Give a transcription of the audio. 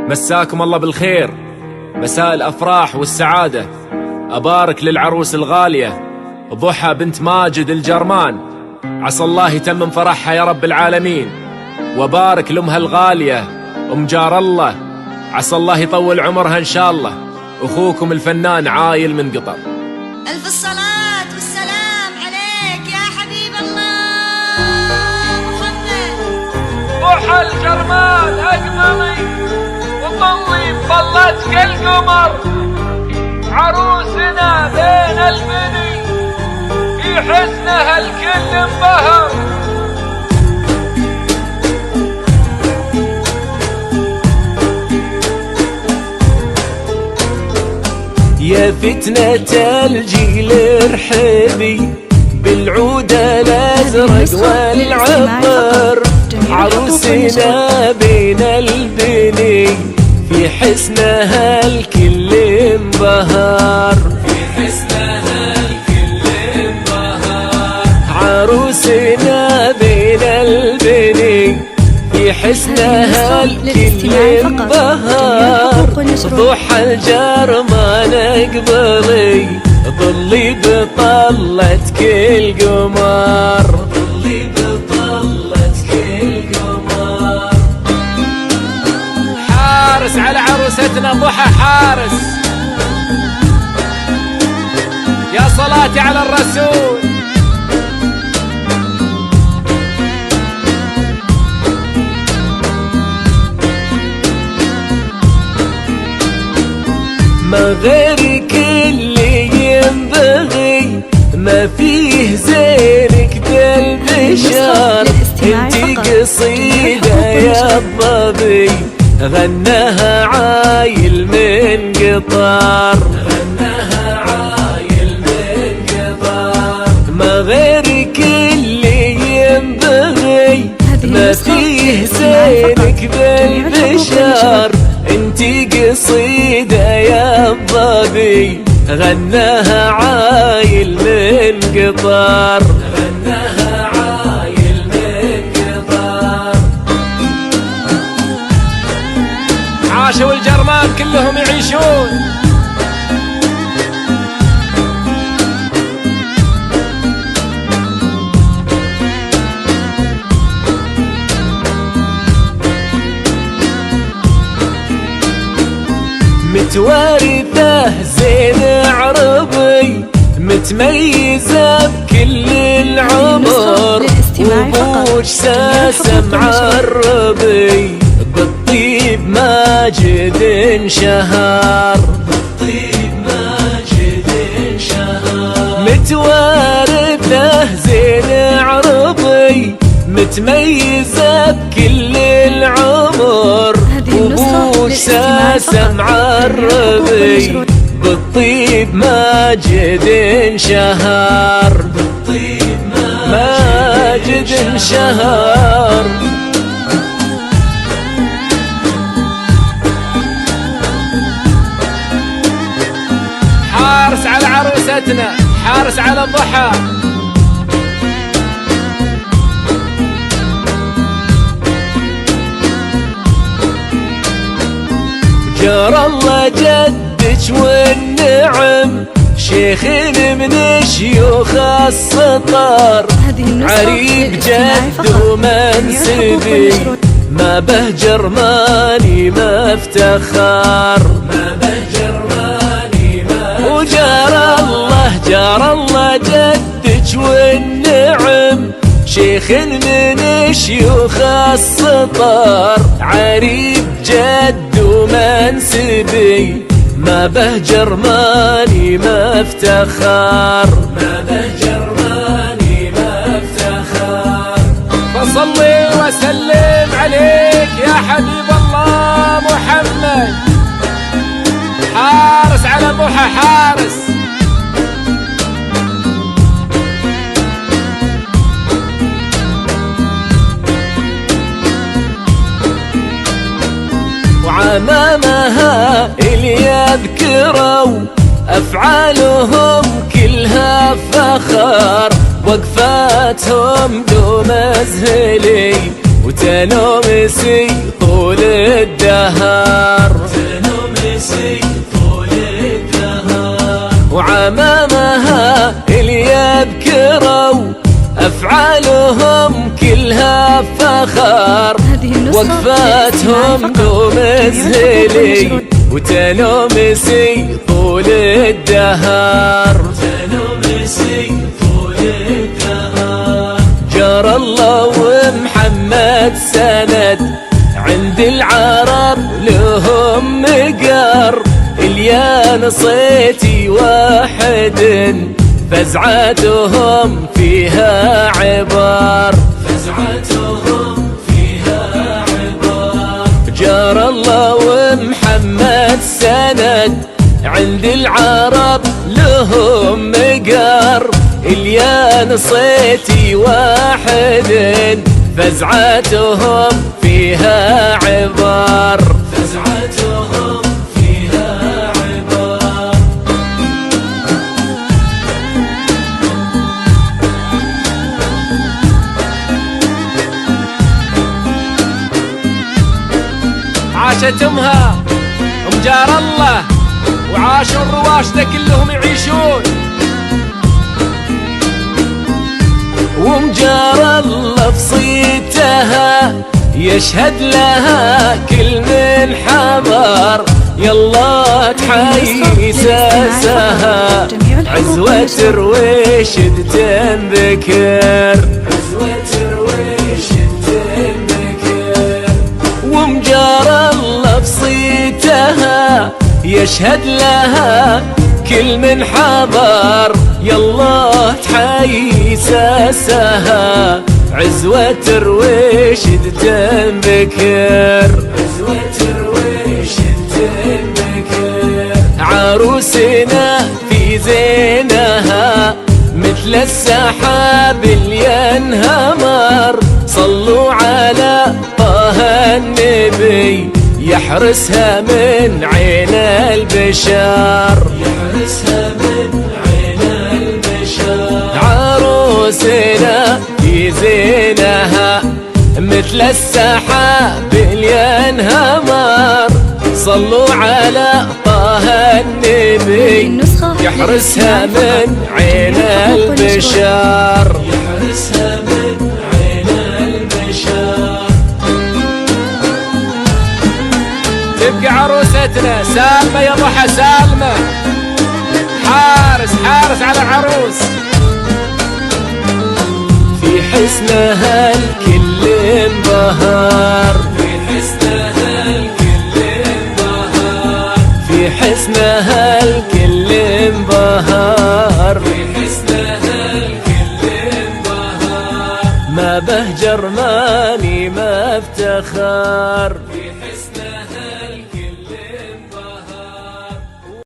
مساكم الله بالخير، مساء الأفراح والسعادة. أبارك للعروس الغالية ضحى بنت ماجد الجرمان، عسى الله يتمم فرحها يا رب العالمين. وبارك لأمها الغالية أم جار الله، عسى الله يطول عمرها إن شاء الله. أخوكم الفنان عايل من قطر. ألف الصلاة والسلام عليك يا حبيب الله محمد. ضحى الجرمان أقمري وطلي طلت كالقمر، عروسنا بين البني في حسنها الكل انبهر. يا فتنة الجيل ارحبي بالعود الازرق والعبر، عروسنا بين البني في حسنها الكل انبهر. في حسنها الكل انبهر، عروسنا بين البني في حسنها الكل انبهر. ضحى الجرمان اقبلي ظلي بطلة كل قمر، ظلي بطلة كل قمر. حارس على عروستنا ضحى، حارس يا صلاتي على الرسول. ما غيرك اللي ينبغي، ما فيه زينك ذا البشر. انتي قصيدة يا الظبي غناها عايل من قطر، غناها عايل من قطر. ما غيرك اللي ينبغي، ما فيه زينك ذا البشر. انتي قصيدة يا الظبي غناها عايل من قطر، غناها عايل من قطر. عاشوا الجرمان كلهم يعيشون. متوارثة زين عربي متميزة بكل العمر، وبوج ساسة معربي بالطيب ماجد انشهر، بالطيب ماجد انشهر. متوارثة زين عربي متميزة بكل العمر، وبوج ساسة معربي بالطيب ماجد انشهر، بالطيب ماجد انشهر. حارس على عروستنا، حارس على ضحى. جار الله جدك والنعم، شيخ من شيوخ السطر، عريب جد ومنسبي ما به جرماني ما افتخر، ما به جرماني ما افتخر. وجار الله جدك والنعم، شيخ من شيوخ السطر، عريب جد ومنسبي ما به جرماني ما افتخر، ما به جرماني ما افتخر. فصلي وسلم عليك يا حبيب الله محمد. حارس على ضحى، حارس. وعمامها اللي يذكروا أفعالهم كلها فخر، وقفاتهم دوم أزهلي وتنومسي طول الدهر، وعمامها اللي يذكروا أفعالهم كلها فخر، وقفاتهم تمثلي وتلومسي طول الدهر. جار الله ومحمد سند عند العرب لهم مقر، اليان صيتي واحد فزعتهم فيها عبر، جار الله ومحمد سند عند العرب لهم مقر، اليان صيتي واحد فزعتهم فيها عبر، عاشت امها ام جار الله وعاشوا الرواشده كلهم يعيشون، وام جار الله في صيتها يشهد لها كل من حضر، يلا تحيي ساسها عزوة رويشد تنذكر، وام جار الله في صيتها يشهد لها كل من حضر، يلا تحيي ساسها عزوة رويشد تنذكر، عروسنا في زينها مثل السحاب اللي ينهمر، صلوا على طه النبي يحرسها من عين البشر، عروسنا في زينها مثل السحاب اللي ينهمر، صلوا على طه النبي يحرسها من عين البشر، تبقى عروستنا سالمة يا ضحى سالمة، حارس على العروس، في حسنها الكل انبهر، في حسنها الكل انبهر، ما بهجر ماني ما افتخر.